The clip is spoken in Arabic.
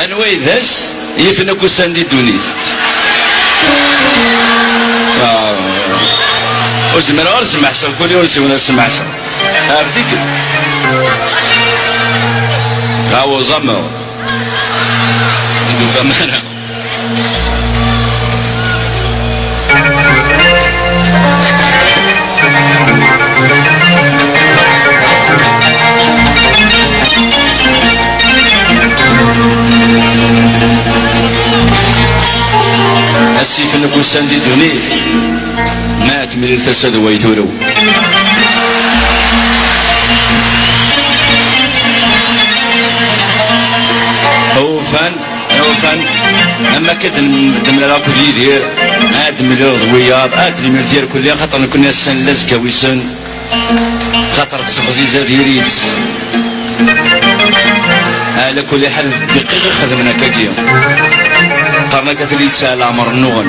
انوي ذاش يفنك وساندي دونيت وزمر غير سمع حسن كل يوم نسيونا سمع حسن هارديك هاو زمر ندو فمانا السيف نكوسان دي دونيه مات من الفساد ويثورو اوفان اما كد دمنا لا كل يدير عاد من الضويار عاد اللي مدير كل خاطر كنا السن لازكا ويسن خاطر تسبزيزه ديريت على كل حال دقيقه خدمنا كاكيا قرنا كثري تسال عمر النغن